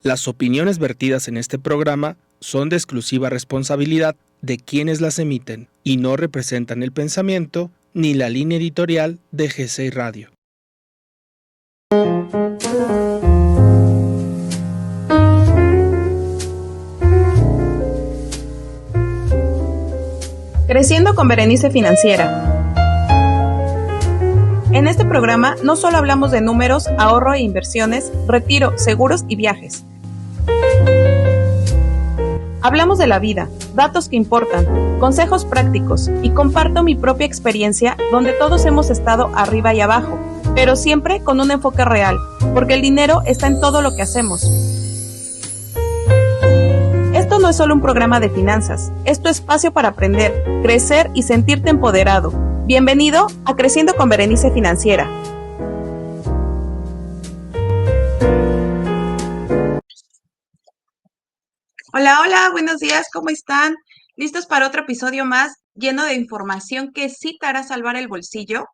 Las opiniones vertidas en este programa son de exclusiva responsabilidad de quienes las emiten y no representan el pensamiento ni la línea editorial de G6 Radio. Creciendo con Berenice Financiera. En este programa no solo hablamos de números, ahorro e inversiones, retiro, seguros y viajes. Hablamos de la vida, datos que importan, consejos prácticos y comparto mi propia experiencia donde todos hemos estado arriba y abajo, pero siempre con un enfoque real, porque el dinero está en todo lo que hacemos. Esto no es solo un programa de finanzas, es tu espacio para aprender, crecer y sentirte empoderado. Bienvenido a Creciendo con Berenice Financiera. Hola, buenos días, ¿cómo están? ¿Listos para otro episodio más lleno de información que sí te hará salvar el bolsillo?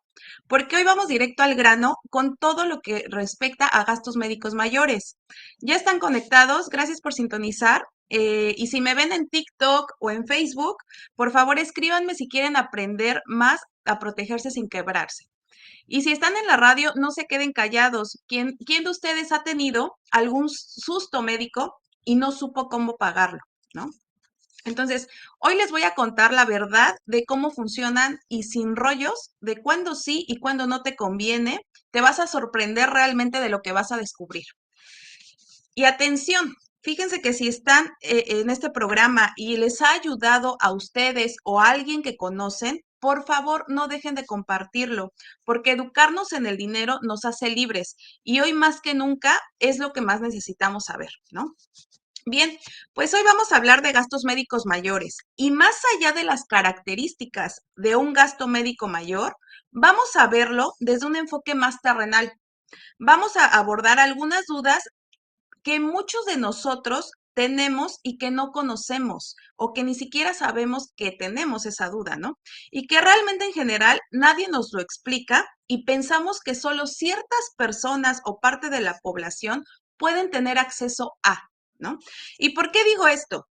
Porque hoy vamos directo al grano con todo lo que respecta a gastos médicos mayores. Ya están conectados, gracias por sintonizar. Y si me ven en TikTok o en Facebook, por favor escríbanme si quieren aprender más a protegerse sin quebrarse. Y si están en la radio, no se queden callados. ¿Quién de ustedes ha tenido algún susto médico y no supo cómo pagarlo, ¿no? Entonces, hoy les voy a contar la verdad de cómo funcionan y sin rollos, de cuándo sí y cuándo no te conviene. Te vas a sorprender realmente de lo que vas a descubrir. Y atención, fíjense que si están en este programa y les ha ayudado a ustedes o a alguien que conocen, por favor, no dejen de compartirlo, porque educarnos en el dinero nos hace libres y hoy más que nunca es lo que más necesitamos saber, ¿no? Bien, pues hoy vamos a hablar de gastos médicos mayores y más allá de las características de un gasto médico mayor, vamos a verlo desde un enfoque más terrenal. Vamos a abordar algunas dudas que muchos de nosotros tenemos y que no conocemos o que ni siquiera sabemos que tenemos esa duda, ¿no? Y que realmente en general nadie nos lo explica y pensamos que solo ciertas personas o parte de la población pueden tener acceso a, ¿no? ¿Y por qué digo esto?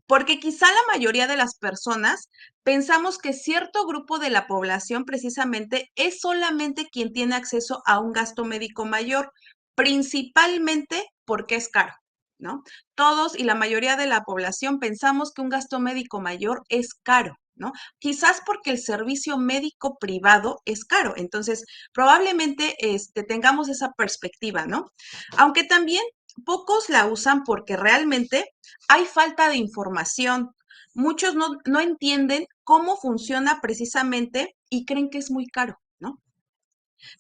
Porque quizá la mayoría de las personas pensamos que cierto grupo de la población precisamente es solamente quien tiene acceso a un gasto médico mayor, principalmente porque es caro, ¿no? Todos y la mayoría de la población pensamos que un gasto médico mayor es caro, ¿no? Quizás porque el servicio médico privado es caro. Entonces, probablemente tengamos esa perspectiva, ¿no? Aunque también pocos la usan porque realmente hay falta de información. Muchos no entienden cómo funciona precisamente y creen que es muy caro, ¿no?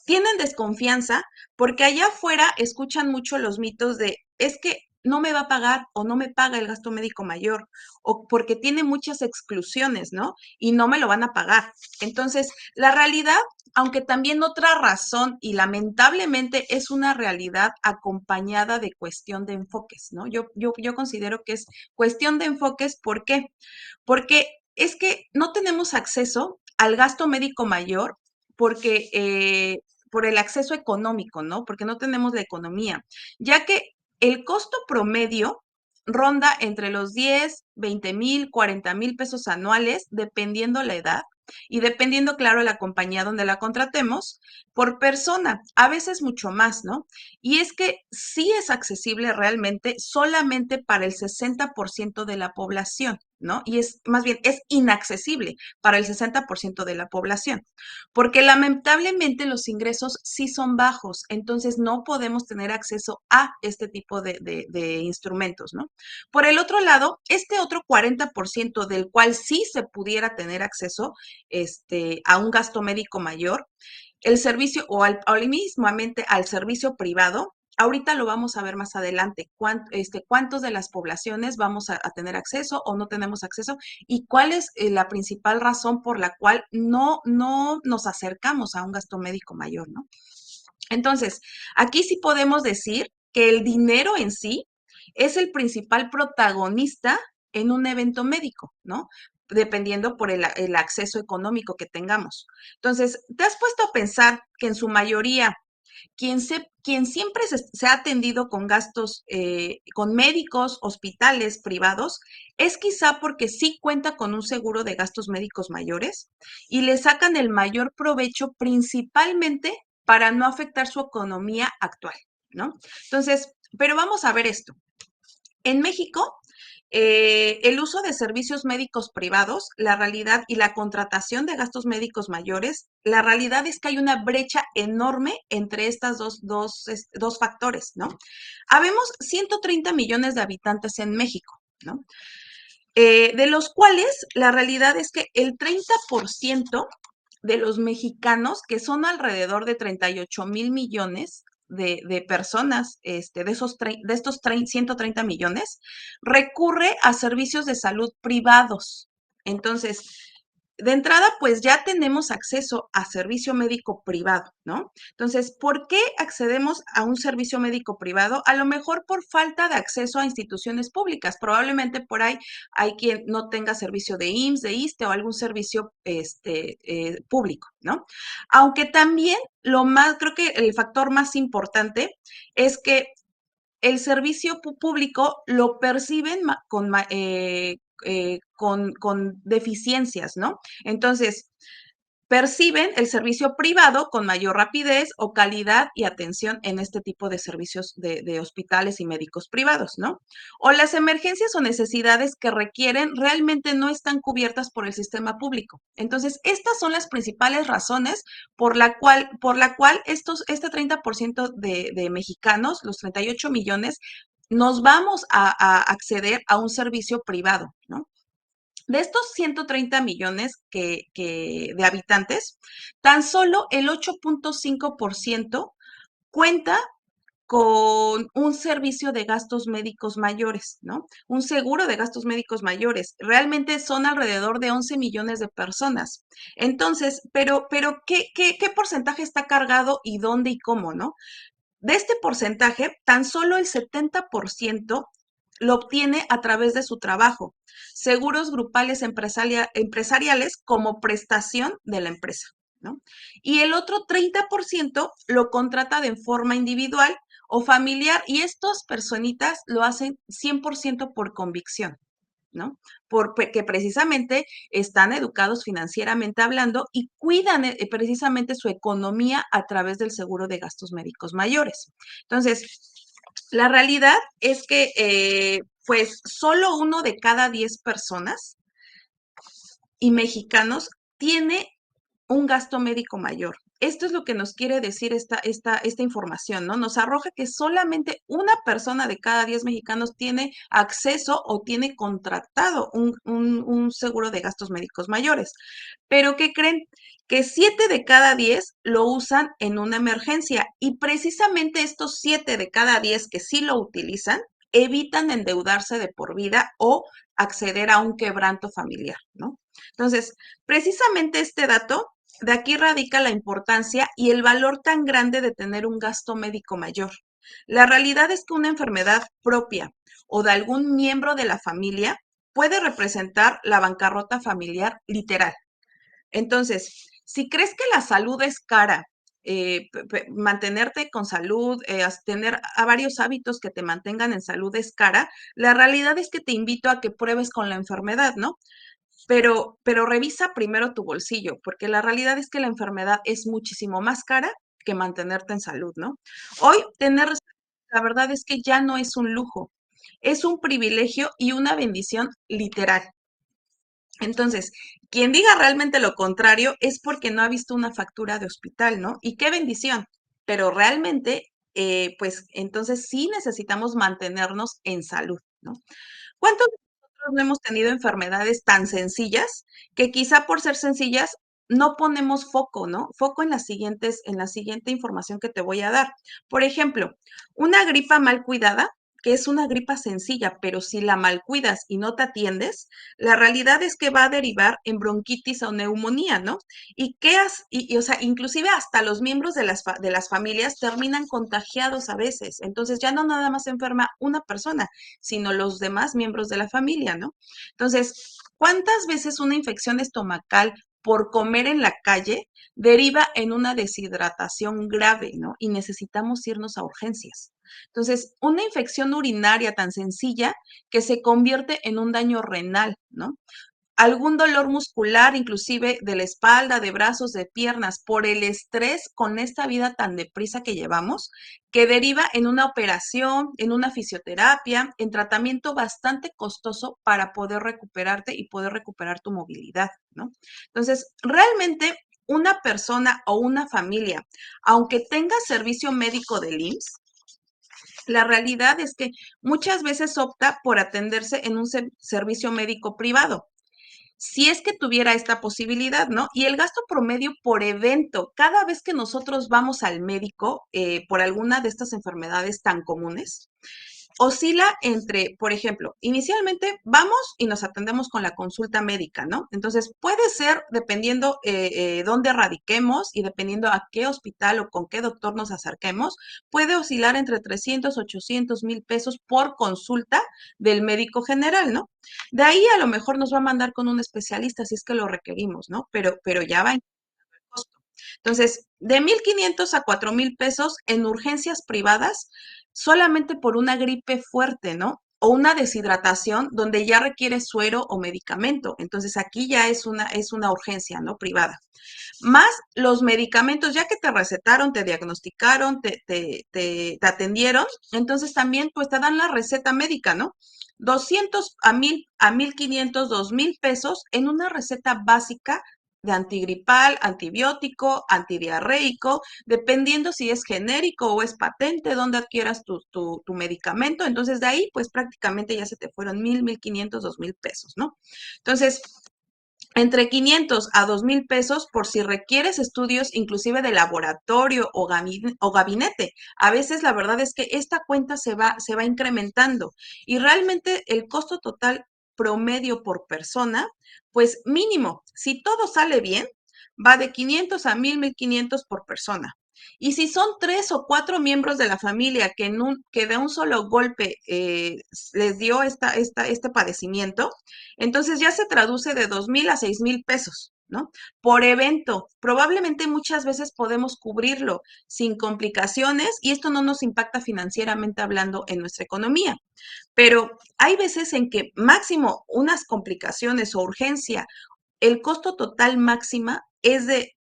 Tienen desconfianza porque allá afuera escuchan mucho los mitos de es que no me va a pagar o no me paga el gasto médico mayor o porque tiene muchas exclusiones, ¿no? Y no me lo van a pagar. Entonces, la realidad, aunque también otra razón y lamentablemente es una realidad acompañada de cuestión de enfoques, ¿no? Yo considero que es cuestión de enfoques. ¿Por qué? Porque es que no tenemos acceso al gasto médico mayor porque por el acceso económico, ¿no? Porque no tenemos la economía, ya que el costo promedio ronda entre los 10, 20,000, 40,000 pesos anuales, dependiendo la edad y dependiendo, claro, la compañía donde la contratemos, por persona, a veces mucho más, ¿no? Y es que sí es accesible realmente solamente para el 60% de la población, ¿no? Y es más bien, es inaccesible para el 60% de la población, porque lamentablemente los ingresos sí son bajos, entonces no podemos tener acceso a este tipo de instrumentos, ¿no? Por el otro lado, este otro 40% del cual sí se pudiera tener acceso a un gasto médico mayor, el servicio o mismamente al servicio privado. Ahorita lo vamos a ver más adelante, cuántos de las poblaciones vamos a tener acceso o no tenemos acceso y cuál es la principal razón por la cual no nos acercamos a un gasto médico mayor, ¿no? Entonces, aquí sí podemos decir que el dinero en sí es el principal protagonista en un evento médico, ¿no? Dependiendo por el acceso económico que tengamos. Entonces, ¿te has puesto a pensar que en su mayoría quien siempre se ha atendido con gastos, con médicos, hospitales privados, es quizá porque sí cuenta con un seguro de gastos médicos mayores y le sacan el mayor provecho principalmente para no afectar su economía actual, ¿no? Entonces, pero vamos a ver esto. En México, el uso de servicios médicos privados, la realidad y la contratación de gastos médicos mayores, la realidad es que hay una brecha enorme entre estas dos factores, ¿no? Habemos 130 millones de habitantes en México, ¿no? De los cuales la realidad es que el 30% de los mexicanos, que son alrededor de 38,000 millones de personas, de estos 130 millones, recurre a servicios de salud privados. Entonces, de entrada, pues ya tenemos acceso a servicio médico privado, ¿no? Entonces, ¿por qué accedemos a un servicio médico privado? A lo mejor por falta de acceso a instituciones públicas. Probablemente por ahí hay quien no tenga servicio de IMSS, de ISSSTE o algún servicio público, ¿no? Aunque también creo que el factor más importante es que el servicio público lo perciben con deficiencias, ¿no? Entonces, perciben el servicio privado con mayor rapidez o calidad y atención en este tipo de servicios de hospitales y médicos privados, ¿no? O las emergencias o necesidades que requieren realmente no están cubiertas por el sistema público. Entonces, estas son las principales razones por la cual este 30% de mexicanos, los 38 millones, nos vamos a acceder a un servicio privado, ¿no? De estos 130 millones de habitantes, tan solo el 8,5% cuenta con un servicio de gastos médicos mayores, ¿no? Un seguro de gastos médicos mayores. Realmente son alrededor de 11 millones de personas. Entonces, pero ¿qué porcentaje está cargado y dónde y cómo, no? De este porcentaje, tan solo el 70% lo obtiene a través de su trabajo, seguros grupales empresariales como prestación de la empresa, ¿no? Y el otro 30% lo contrata de forma individual o familiar y estas personitas lo hacen 100% por convicción, ¿no? Porque precisamente están educados financieramente hablando y cuidan precisamente su economía a través del seguro de gastos médicos mayores. Entonces, la realidad es que, pues, solo 1 de cada 10 personas y mexicanos tiene un gasto médico mayor. Esto es lo que nos quiere decir esta información, ¿no? Nos arroja que solamente 1 persona de cada 10 mexicanos tiene acceso o tiene contratado un seguro de gastos médicos mayores. Pero ¿qué creen? Que 7 de cada 10 lo usan en una emergencia y precisamente estos 7 de cada 10 que sí lo utilizan evitan endeudarse de por vida o acceder a un quebranto familiar, ¿no? Entonces, precisamente este dato, de aquí radica la importancia y el valor tan grande de tener un gasto médico mayor. La realidad es que una enfermedad propia o de algún miembro de la familia puede representar la bancarrota familiar literal. Entonces, si crees que la salud es cara, mantenerte con salud, tener a varios hábitos que te mantengan en salud es cara, la realidad es que te invito a que pruebes con la enfermedad, ¿no? Pero revisa primero tu bolsillo, porque la realidad es que la enfermedad es muchísimo más cara que mantenerte en salud, ¿no? Hoy tener, la verdad es que ya no es un lujo, es un privilegio y una bendición literal. Entonces, quien diga realmente lo contrario es porque no ha visto una factura de hospital, ¿no? Y qué bendición, pero realmente, pues entonces sí necesitamos mantenernos en salud, ¿no? ¿Cuántos de nosotros no hemos tenido enfermedades tan sencillas que quizá por ser sencillas no ponemos foco, ¿no? Foco en la siguiente información que te voy a dar. Por ejemplo, una gripa mal cuidada, que es una gripa sencilla, pero si la mal cuidas y no te atiendes, la realidad es que va a derivar en bronquitis o neumonía, ¿no? O sea, inclusive hasta los miembros de las familias terminan contagiados a veces. Entonces ya no nada más se enferma una persona, sino los demás miembros de la familia, ¿no? Entonces, ¿cuántas veces una infección estomacal por comer en la calle deriva en una deshidratación grave, ¿no? Y necesitamos irnos a urgencias. Entonces, una infección urinaria tan sencilla que se convierte en un daño renal, ¿no? Algún dolor muscular, inclusive de la espalda, de brazos, de piernas, por el estrés con esta vida tan deprisa que llevamos, que deriva en una operación, en una fisioterapia, en tratamiento bastante costoso para poder recuperarte y poder recuperar tu movilidad, ¿no? Entonces, realmente una persona o una familia, aunque tenga servicio médico del IMSS, la realidad es que muchas veces opta por atenderse en un servicio médico privado si es que tuviera esta posibilidad, ¿no? Y el gasto promedio por evento, cada vez que nosotros vamos al médico por alguna de estas enfermedades tan comunes, oscila entre, por ejemplo, inicialmente vamos y nos atendemos con la consulta médica, ¿no? Entonces puede ser, dependiendo dónde radiquemos y dependiendo a qué hospital o con qué doctor nos acerquemos, puede oscilar entre 300, 800 mil pesos por consulta del médico general, ¿no? De ahí a lo mejor nos va a mandar con un especialista si es que lo requerimos, ¿no? Pero ya va en costo. Entonces, de 1,500 a 4,000 pesos en urgencias privadas, solamente por una gripe fuerte, ¿no? O una deshidratación donde ya requiere suero o medicamento. Entonces, aquí ya es una urgencia, ¿no? Privada. Más los medicamentos, ya que te recetaron, te diagnosticaron, te atendieron, entonces también pues te dan la receta médica, ¿no? 200 a 1,500, 2,000 pesos en una receta básica de antigripal, antibiótico, antidiarreico, dependiendo si es genérico o es patente, donde adquieras tu medicamento. Entonces, de ahí, pues prácticamente ya se te fueron 1,000, 1,500, 2,000 pesos, ¿no? Entonces, entre 500 a 2,000 pesos por si requieres estudios inclusive de laboratorio o gabinete. A veces la verdad es que esta cuenta se va incrementando y realmente el costo total promedio por persona, pues mínimo, si todo sale bien, va de 500 a 1,000, 1,500 por persona. Y si son 3 o 4 miembros de la familia que de un solo golpe les dio este padecimiento, entonces ya se traduce de 2,000 a 6,000 pesos, ¿no? Por evento. Probablemente muchas veces podemos cubrirlo sin complicaciones y esto no nos impacta financieramente hablando en nuestra economía. Pero hay veces en que máximo unas complicaciones o urgencia, el costo total máxima es de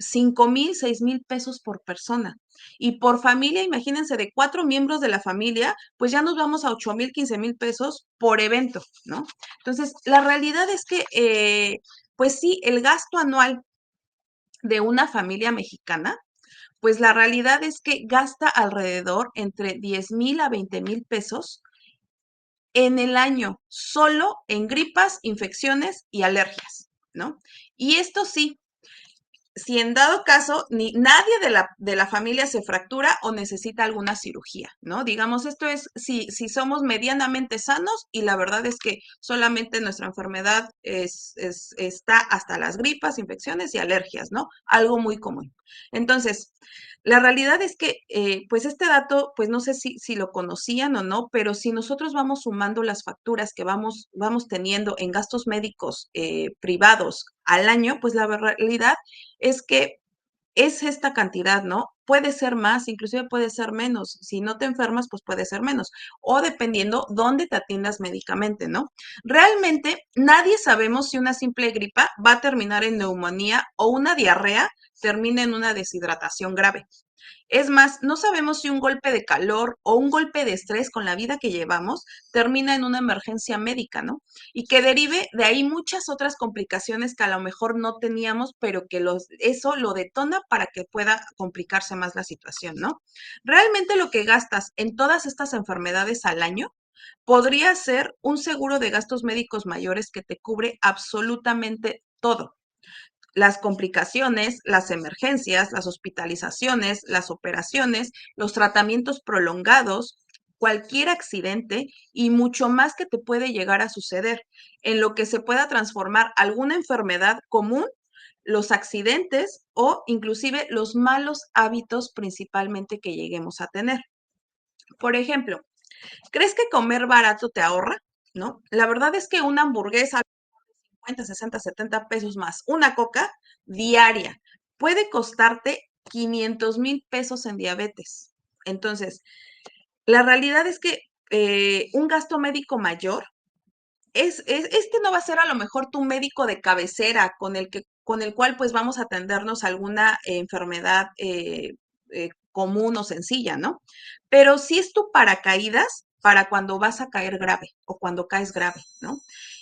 5,000, 6,000 pesos por persona. Y por familia, imagínense, de 4 miembros de la familia, pues ya nos vamos a 8,000, 15,000 pesos por evento, ¿no? Entonces, la realidad es que, pues sí, el gasto anual de una familia mexicana, pues la realidad es que gasta alrededor entre 10,000 a 20,000 pesos en el año, solo en gripas, infecciones y alergias, ¿no? Y esto sí, si en dado caso nadie de la familia se fractura o necesita alguna cirugía, ¿no? Digamos, esto es si somos medianamente sanos y la verdad es que solamente nuestra enfermedad está hasta las gripas, infecciones y alergias, ¿no? Algo muy común. Entonces, la realidad es que, pues este dato, pues no sé si lo conocían o no, pero si nosotros vamos sumando las facturas que vamos teniendo en gastos médicos privados al año, pues la realidad es que es esta cantidad, ¿no? Puede ser más, inclusive puede ser menos. Si no te enfermas, pues puede ser menos. O dependiendo dónde te atiendas médicamente, ¿no? Realmente nadie sabemos si una simple gripa va a terminar en neumonía o una diarrea termina en una deshidratación grave. Es más, no sabemos si un golpe de calor o un golpe de estrés con la vida que llevamos termina en una emergencia médica, ¿no? Y que derive de ahí muchas otras complicaciones que a lo mejor no teníamos, pero que eso lo detona para que pueda complicarse más la situación, ¿no? Realmente lo que gastas en todas estas enfermedades al año podría ser un seguro de gastos médicos mayores que te cubre absolutamente todo: las complicaciones, las emergencias, las hospitalizaciones, las operaciones, los tratamientos prolongados, cualquier accidente y mucho más que te puede llegar a suceder, en lo que se pueda transformar alguna enfermedad común, los accidentes o inclusive los malos hábitos principalmente que lleguemos a tener. Por ejemplo, ¿crees que comer barato te ahorra? ¿No? La verdad es que una hamburguesa 50, 60, 70 pesos más una coca diaria, puede costarte 500,000 pesos en diabetes. Entonces, la realidad es que un gasto médico mayor este no va a ser a lo mejor tu médico de cabecera con el cual pues vamos a atendernos alguna enfermedad común o sencilla, ¿no? Pero sí es tu paracaídas para cuando vas a caer grave o cuando caes grave, ¿no?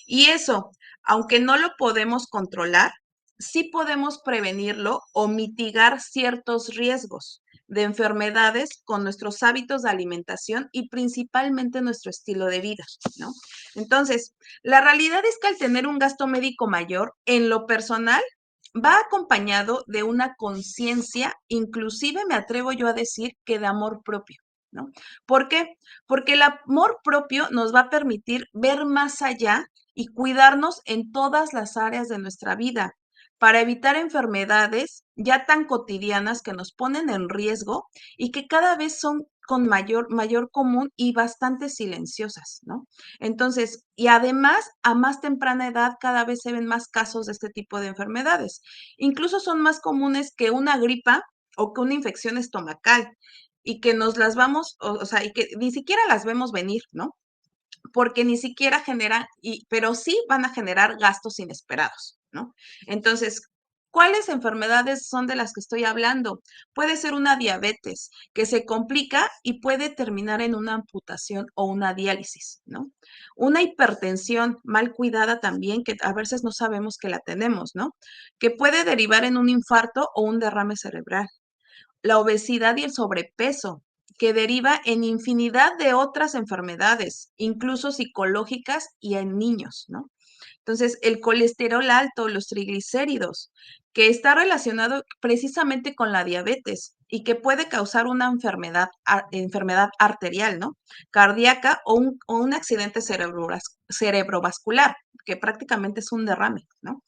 Y eso, aunque no lo podemos controlar, sí podemos prevenirlo o mitigar ciertos riesgos de enfermedades con nuestros hábitos de alimentación y principalmente nuestro estilo de vida, ¿no? Entonces, la realidad es que al tener un gasto médico mayor, en lo personal, va acompañado de una conciencia, inclusive me atrevo yo a decir que de amor propio, ¿no? ¿Por qué? Porque el amor propio nos va a permitir ver más allá y cuidarnos en todas las áreas de nuestra vida para evitar enfermedades ya tan cotidianas que nos ponen en riesgo y que cada vez son con mayor común y bastante silenciosas, ¿no? Entonces, y además, a más temprana edad, cada vez se ven más casos de este tipo de enfermedades. Incluso son más comunes que una gripa o que una infección estomacal y que nos las vamos, o sea, y que ni siquiera las vemos venir, ¿no? Porque ni siquiera generan, pero sí van a generar gastos inesperados, ¿no? Entonces, ¿cuáles enfermedades son de las que estoy hablando? Puede ser una diabetes que se complica y puede terminar en una amputación o una diálisis, ¿no? Una hipertensión mal cuidada también, que a veces no sabemos que la tenemos, ¿no? Que puede derivar en un infarto o un derrame cerebral. La obesidad y el sobrepeso, que deriva en infinidad de otras enfermedades, incluso psicológicas y en niños, ¿no? Entonces, el colesterol alto, los triglicéridos, que está relacionado precisamente con la diabetes y que puede causar una enfermedad arterial, ¿no? Cardíaca o un accidente cerebrovascular, que prácticamente es un derrame, ¿no?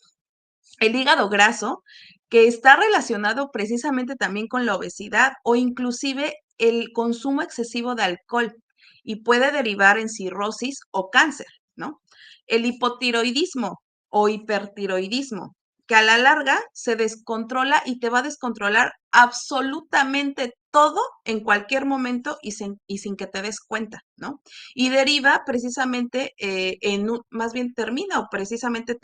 El hígado graso, que está relacionado precisamente también con la obesidad o inclusive el consumo excesivo de alcohol y puede derivar en cirrosis o cáncer, ¿no? El hipotiroidismo o hipertiroidismo, que a la larga se descontrola y te va a descontrolar absolutamente todo en cualquier momento y sin que te des cuenta, ¿no? Y deriva precisamente más bien termina o precisamente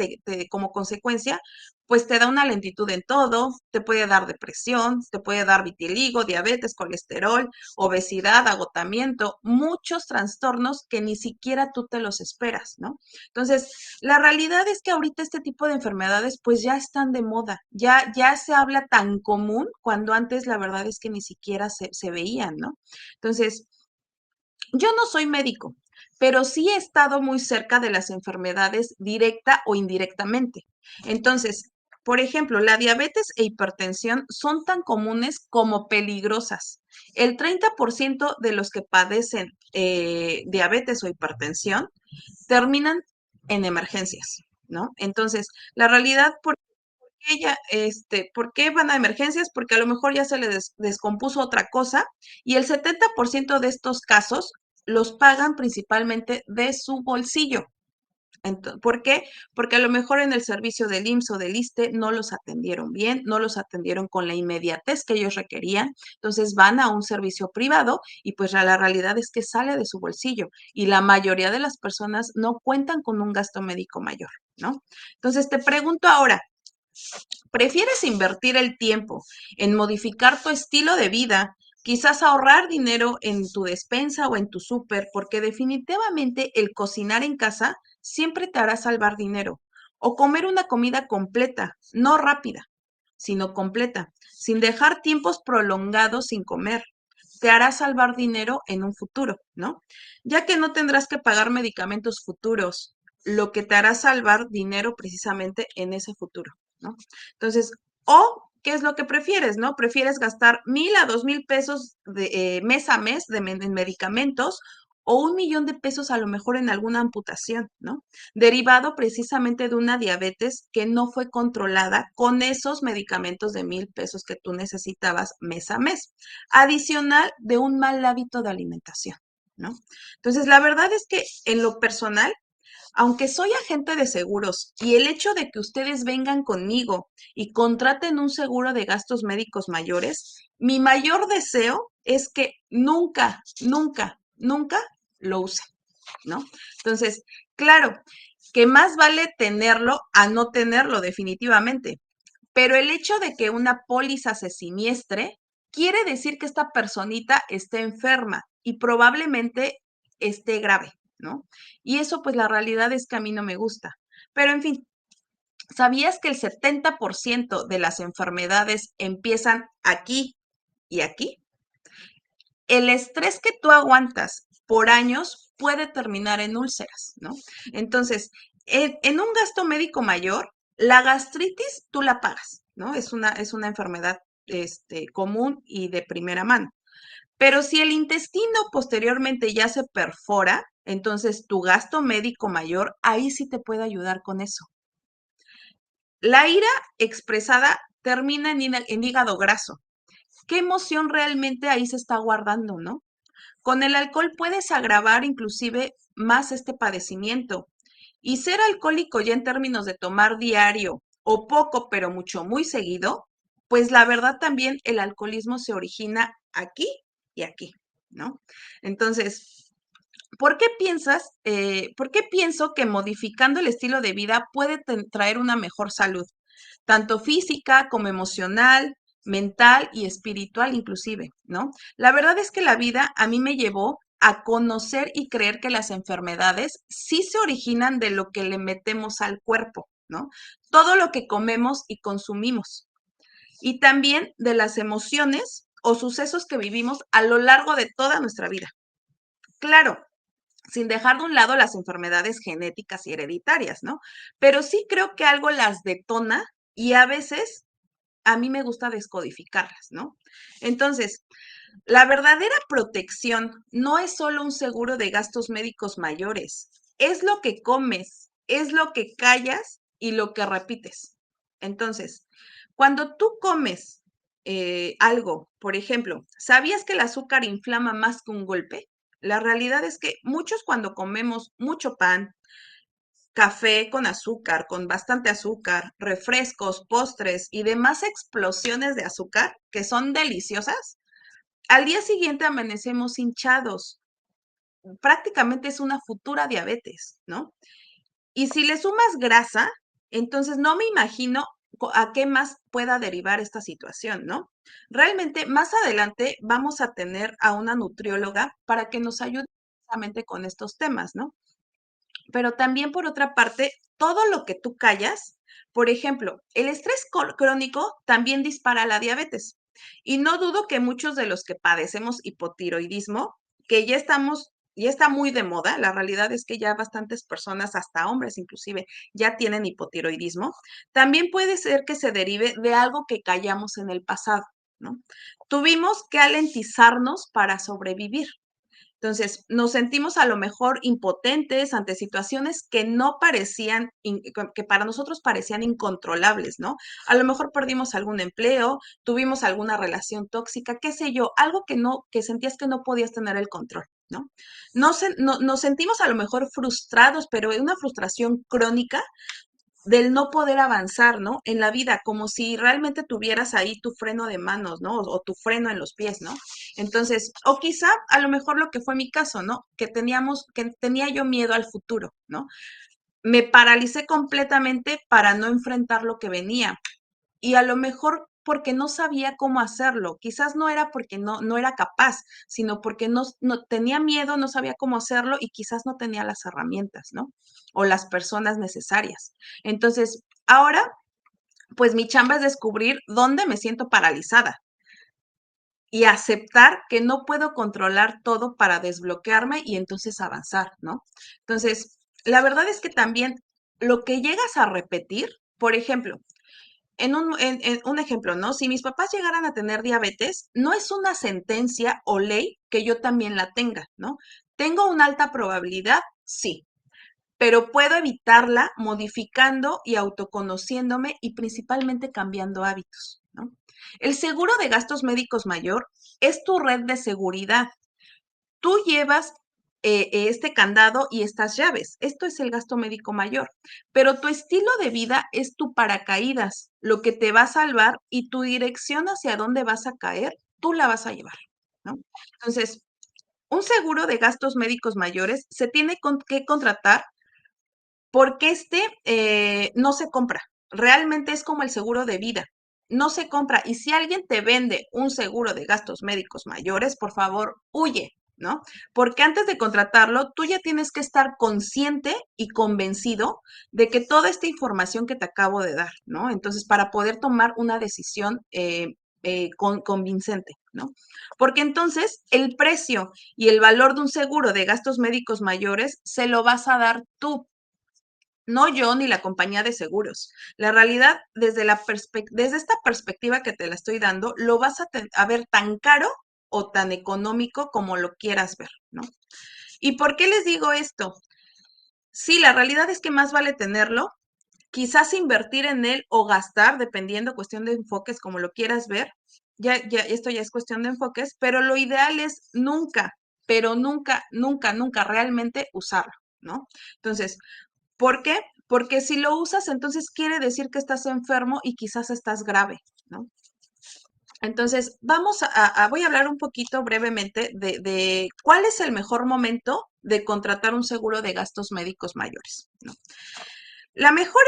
como consecuencia pues te da una lentitud en todo, te puede dar depresión, te puede dar vitiligo, diabetes, colesterol, obesidad, agotamiento, muchos trastornos que ni siquiera tú te los esperas, ¿no? Entonces, la realidad es que ahorita este tipo de enfermedades pues ya están de moda, ya se habla tan común cuando antes la verdad es que ni siquiera se veían, ¿no? Entonces, yo no soy médico, pero sí he estado muy cerca de las enfermedades directa o indirectamente. Entonces, por ejemplo, la diabetes e hipertensión son tan comunes como peligrosas. El 30% de los que padecen diabetes o hipertensión terminan en emergencias, ¿no? Entonces, la realidad, ¿por qué van a emergencias? Porque a lo mejor ya se le descompuso otra cosa y el 70% de estos casos los pagan principalmente de su bolsillo. ¿Por qué? Porque a lo mejor en el servicio del IMSS o del ISSSTE no los atendieron bien, no los atendieron con la inmediatez que ellos requerían, entonces van a un servicio privado y pues la realidad es que sale de su bolsillo y la mayoría de las personas no cuentan con un gasto médico mayor, ¿no? Entonces te pregunto ahora, ¿prefieres invertir el tiempo en modificar tu estilo de vida, quizás ahorrar dinero en tu despensa o en tu súper, porque definitivamente el cocinar en casa siempre te hará salvar dinero? O comer una comida completa, no rápida, sino completa, sin dejar tiempos prolongados sin comer. Te hará salvar dinero en un futuro, ¿no? Ya que no tendrás que pagar medicamentos futuros, lo que te hará salvar dinero precisamente en ese futuro, ¿no? Entonces, o, ¿qué es lo que prefieres, no? ¿Prefieres gastar 1,000 a 2,000 pesos mes a mes en medicamentos o 1,000,000 de pesos a lo mejor en alguna amputación, ¿no? Derivado precisamente de una diabetes que no fue controlada con esos medicamentos de 1,000 pesos que tú necesitabas mes a mes, adicional de un mal hábito de alimentación, ¿no? Entonces, la verdad es que en lo personal, Aunque soy agente de seguros y el hecho de que ustedes vengan conmigo y contraten un seguro de gastos médicos mayores, mi mayor deseo es que nunca, nunca, nunca lo usen, ¿no? Entonces, claro, que más vale tenerlo a no tenerlo definitivamente, pero el hecho de que una póliza se siniestre quiere decir que esta personita esté enferma y probablemente esté grave, ¿no? Y eso pues la realidad es que a mí no me gusta. Pero en fin, ¿sabías que el 70% de las enfermedades empiezan aquí y aquí? El estrés que tú aguantas por años puede terminar en úlceras, ¿no? Entonces, en un gasto médico mayor, la gastritis tú la pagas, ¿no? Es una enfermedad común y de primera mano. Pero si el intestino posteriormente ya se perfora, entonces tu gasto médico mayor, ahí sí te puede ayudar con eso. La ira expresada termina en hígado graso. ¿Qué emoción realmente ahí se está guardando, no? Con el alcohol puedes agravar inclusive más este padecimiento. Y ser alcohólico ya en términos de tomar diario o poco, pero mucho, muy seguido, pues la verdad también el alcoholismo se origina aquí y aquí, ¿no? Entonces, por qué pienso que modificando el estilo de vida puede traer una mejor salud, tanto física como emocional, mental y espiritual inclusive, ¿no? La verdad es que la vida a mí me llevó a conocer y creer que las enfermedades sí se originan de lo que le metemos al cuerpo, ¿no? Todo lo que comemos y consumimos. Y también de las emociones o sucesos que vivimos a lo largo de toda nuestra vida. Claro, sin dejar de un lado las enfermedades genéticas y hereditarias, ¿no? Pero sí creo que algo las detona y a veces a mí me gusta descodificarlas, ¿no? Entonces, la verdadera protección no es solo un seguro de gastos médicos mayores, es lo que comes, es lo que callas y lo que repites. Entonces, cuando tú comes algo, por ejemplo, ¿sabías que el azúcar inflama más que un golpe? La realidad es que muchos cuando comemos mucho pan, café con azúcar, con bastante azúcar, refrescos, postres y demás explosiones de azúcar que son deliciosas, al día siguiente amanecemos hinchados. Prácticamente es una futura diabetes, ¿no? Y si le sumas grasa, entonces no me imagino a qué más pueda derivar esta situación, ¿no? Realmente más adelante vamos a tener a una nutrióloga para que nos ayude precisamente con estos temas, ¿no? Pero también por otra parte, todo lo que tú callas, por ejemplo, el estrés crónico también dispara la diabetes. Y no dudo que muchos de los que padecemos hipotiroidismo, que ya está muy de moda, la realidad es que ya bastantes personas, hasta hombres inclusive, ya tienen hipotiroidismo, también puede ser que se derive de algo que callamos en el pasado, ¿no? Tuvimos que alentizarnos para sobrevivir. Entonces, nos sentimos a lo mejor impotentes ante situaciones que no parecían, que para nosotros parecían incontrolables, ¿no? A lo mejor perdimos algún empleo, tuvimos alguna relación tóxica, qué sé yo, algo que sentías que no podías tener el control, ¿no? Nos sentimos a lo mejor frustrados, pero es una frustración crónica del no poder avanzar, ¿no? En la vida, como si realmente tuvieras ahí tu freno de manos, ¿no? O tu freno en los pies, ¿no? Entonces, o quizá a lo mejor lo que fue mi caso, ¿no? Que tenía yo miedo al futuro, ¿no? Me paralicé completamente para no enfrentar lo que venía y a lo mejor porque no sabía cómo hacerlo. Quizás no era porque no era capaz, sino porque no tenía miedo, no sabía cómo hacerlo y quizás no tenía las herramientas, ¿no? O las personas necesarias. Entonces, ahora, pues mi chamba es descubrir dónde me siento paralizada y aceptar que no puedo controlar todo para desbloquearme y entonces avanzar, ¿no? Entonces, la verdad es que también lo que llegas a repetir, por ejemplo, en un ejemplo, ¿no? Si mis papás llegaran a tener diabetes, no es una sentencia o ley que yo también la tenga, ¿no? ¿Tengo una alta probabilidad? Sí, pero puedo evitarla modificando y autoconociéndome y principalmente cambiando hábitos, ¿no? El seguro de gastos médicos mayor es tu red de seguridad. Tú llevas este candado y estas llaves. Esto es el gasto médico mayor. Pero tu estilo de vida es tu paracaídas, lo que te va a salvar y tu dirección hacia dónde vas a caer, tú la vas a llevar, ¿no? Entonces, un seguro de gastos médicos mayores se tiene que contratar porque no se compra. Realmente es como el seguro de vida. No se compra. Y si alguien te vende un seguro de gastos médicos mayores, por favor, huye, ¿no? Porque antes de contratarlo, tú ya tienes que estar consciente y convencido de que toda esta información que te acabo de dar, ¿no? Entonces, para poder tomar una decisión convincente, ¿no? Porque entonces el precio y el valor de un seguro de gastos médicos mayores se lo vas a dar tú, no yo ni la compañía de seguros. La realidad, desde esta perspectiva que te la estoy dando, lo vas a ver tan caro o tan económico como lo quieras ver, ¿no? ¿Y por qué les digo esto? Sí, la realidad es que más vale tenerlo, quizás invertir en él o gastar, dependiendo, cuestión de enfoques, como lo quieras ver. Esto ya es cuestión de enfoques, pero lo ideal es nunca, pero nunca, nunca, nunca realmente usarlo, ¿no? Entonces, ¿por qué? Porque si lo usas, entonces quiere decir que estás enfermo y quizás estás grave, ¿no? Entonces, voy a hablar un poquito brevemente de cuál es el mejor momento de contratar un seguro de gastos médicos mayores, ¿no? La mejor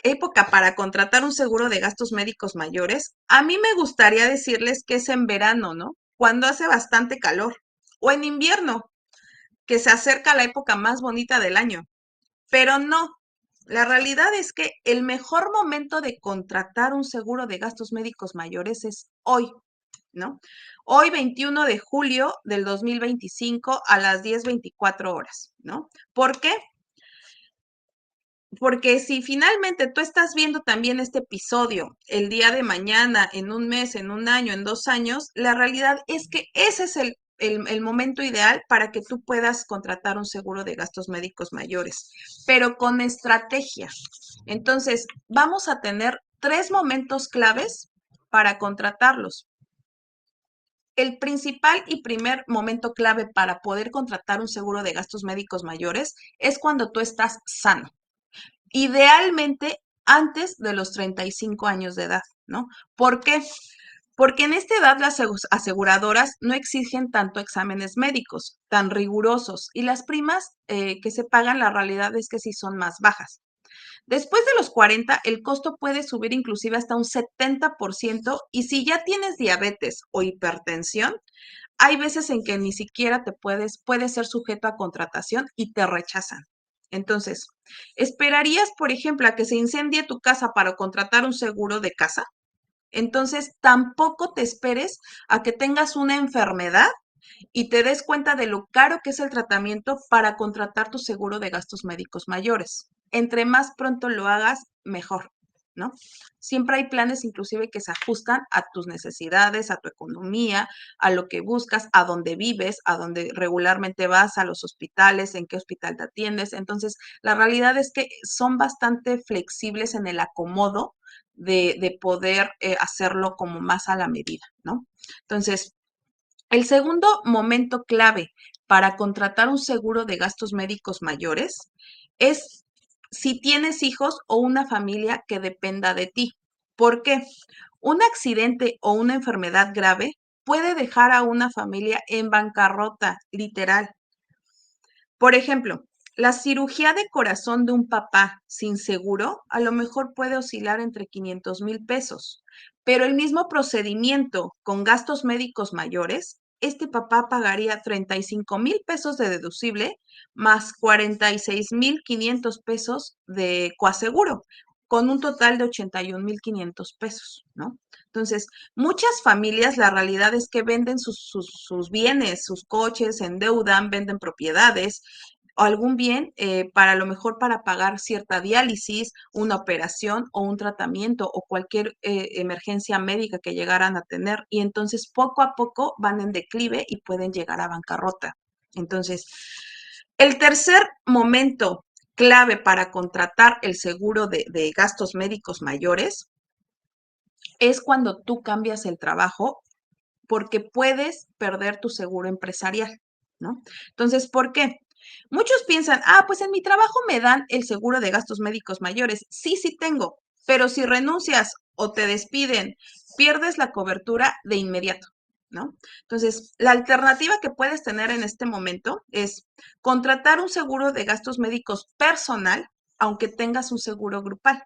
época para contratar un seguro de gastos médicos mayores, a mí me gustaría decirles que es en verano, ¿no? Cuando hace bastante calor, o en invierno, que se acerca la época más bonita del año. Pero no, la realidad es que el mejor momento de contratar un seguro de gastos médicos mayores es hoy, ¿no? Hoy, 21 de julio del 2025 a las 10:24 horas, ¿no? ¿Por qué? Porque si finalmente tú estás viendo también este episodio el día de mañana, en un mes, en un año, en 2 años, la realidad es que ese es el momento ideal para que tú puedas contratar un seguro de gastos médicos mayores, pero con estrategia. Entonces, vamos a tener 3 momentos claves para contratarlos. El principal y primer momento clave para poder contratar un seguro de gastos médicos mayores es cuando tú estás sano. Idealmente antes de los 35 años de edad, ¿no? ¿Por qué? Porque en esta edad las aseguradoras no exigen tanto exámenes médicos tan rigurosos y las primas que se pagan, la realidad es que sí son más bajas. Después de los 40, el costo puede subir inclusive hasta un 70% y si ya tienes diabetes o hipertensión, hay veces en que ni siquiera puedes ser sujeto a contratación y te rechazan. Entonces, ¿esperarías, por ejemplo, a que se incendie tu casa para contratar un seguro de casa? Entonces, tampoco te esperes a que tengas una enfermedad y te des cuenta de lo caro que es el tratamiento para contratar tu seguro de gastos médicos mayores. Entre más pronto lo hagas, mejor, ¿no? Siempre hay planes inclusive que se ajustan a tus necesidades, a tu economía, a lo que buscas, a dónde vives, a dónde regularmente vas, a los hospitales, en qué hospital te atiendes. Entonces, la realidad es que son bastante flexibles en el acomodo de poder hacerlo como más a la medida, ¿no? Entonces, el segundo momento clave para contratar un seguro de gastos médicos mayores es si tienes hijos o una familia que dependa de ti. ¿Por qué? Un accidente o una enfermedad grave puede dejar a una familia en bancarrota, literal. Por ejemplo, la cirugía de corazón de un papá sin seguro a lo mejor puede oscilar entre 500,000 pesos, pero el mismo procedimiento con gastos médicos mayores, este papá pagaría 35,000 pesos de deducible más 46,500 pesos de coaseguro, con un total de 81,500 pesos, ¿no? Entonces, muchas familias, la realidad es que venden sus bienes, sus coches, se endeudan, venden propiedades o algún bien para lo mejor para pagar cierta diálisis, una operación o un tratamiento o cualquier emergencia médica que llegaran a tener. Y entonces poco a poco van en declive y pueden llegar a bancarrota. Entonces, el tercer momento clave para contratar el seguro de gastos médicos mayores es cuando tú cambias el trabajo porque puedes perder tu seguro empresarial. ¿no? Entonces, ¿por qué? Muchos piensan, pues en mi trabajo me dan el seguro de gastos médicos mayores. Sí, sí tengo, pero si renuncias o te despiden, pierdes la cobertura de inmediato, ¿no? Entonces, la alternativa que puedes tener en este momento es contratar un seguro de gastos médicos personal, aunque tengas un seguro grupal.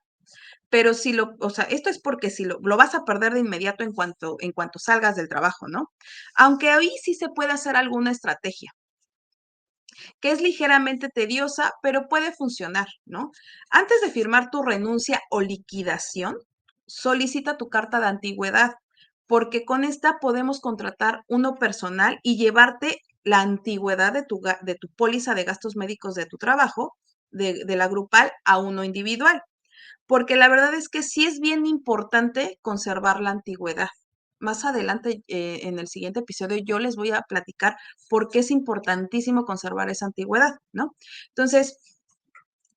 Pero o sea, esto es porque si lo vas a perder de inmediato en cuanto salgas del trabajo, ¿no? Aunque ahí sí se puede hacer alguna estrategia que es ligeramente tediosa, pero puede funcionar, ¿no? Antes de firmar tu renuncia o liquidación, solicita tu carta de antigüedad, porque con esta podemos contratar uno personal y llevarte la antigüedad de tu póliza de gastos médicos de tu trabajo, de la grupal, a uno individual. Porque la verdad es que sí es bien importante conservar la antigüedad. Más adelante, en el siguiente episodio, yo les voy a platicar por qué es importantísimo conservar esa antigüedad, ¿no? Entonces,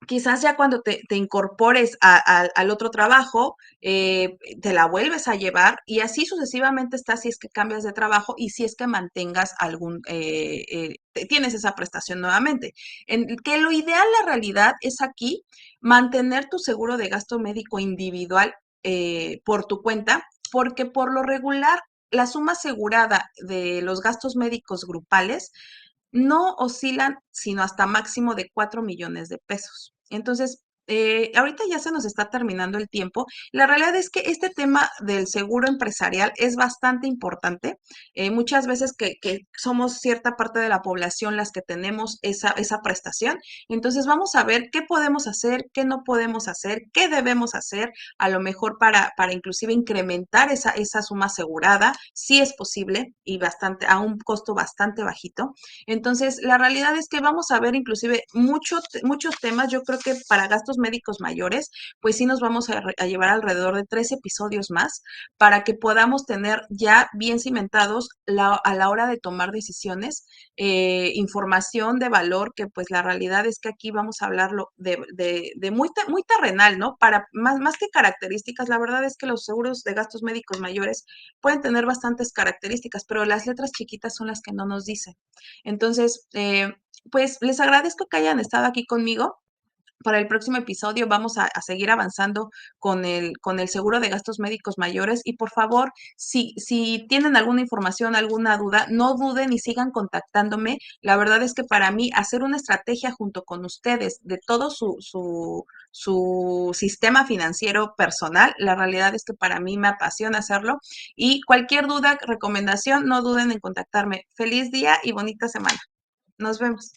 quizás ya cuando te incorpores al otro trabajo, te la vuelves a llevar y así sucesivamente está si es que cambias de trabajo y si es que mantengas tienes esa prestación nuevamente. Que lo ideal, la realidad, es aquí mantener tu seguro de gasto médico individual por tu cuenta, porque por lo regular la suma asegurada de los gastos médicos grupales no oscilan sino hasta máximo de 4 millones de pesos. Entonces, ahorita ya se nos está terminando el tiempo. La realidad es que este tema del seguro empresarial es bastante importante. Muchas veces que somos cierta parte de la población las que tenemos esa prestación. Entonces, vamos a ver qué podemos hacer, qué no podemos hacer, qué debemos hacer, a lo mejor para inclusive incrementar esa suma asegurada, si es posible y a un costo bastante bajito. Entonces, la realidad es que vamos a ver inclusive muchos temas. Yo creo que para gastos médicos mayores, pues sí nos vamos a llevar alrededor de 3 episodios más para que podamos tener ya bien cimentados a la hora de tomar decisiones, información de valor, que pues la realidad es que aquí vamos a hablarlo de muy terrenal, ¿no? Para más que características, la verdad es que los seguros de gastos médicos mayores pueden tener bastantes características, pero las letras chiquitas son las que no nos dicen. Entonces, pues les agradezco que hayan estado aquí conmigo. Para el próximo episodio vamos a seguir avanzando con el seguro de gastos médicos mayores y por favor, si tienen alguna información, alguna duda, no duden y sigan contactándome. La verdad es que para mí hacer una estrategia junto con ustedes de todo su sistema financiero personal, la realidad es que para mí me apasiona hacerlo y cualquier duda, recomendación, no duden en contactarme. Feliz día y bonita semana. Nos vemos.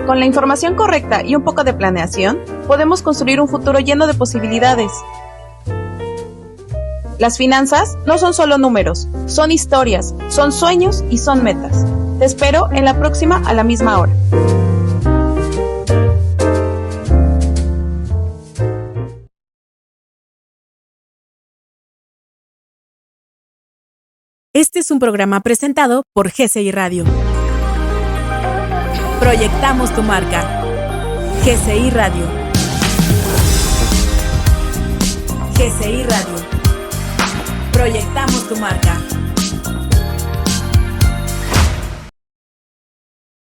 Con la información correcta y un poco de planeación, podemos construir un futuro lleno de posibilidades. Las finanzas no son solo números, son historias, son sueños y son metas. Te espero en la próxima a la misma hora. Este es un programa presentado por GCI Radio. Proyectamos tu marca. GCI Radio. GCI Radio. Proyectamos tu marca.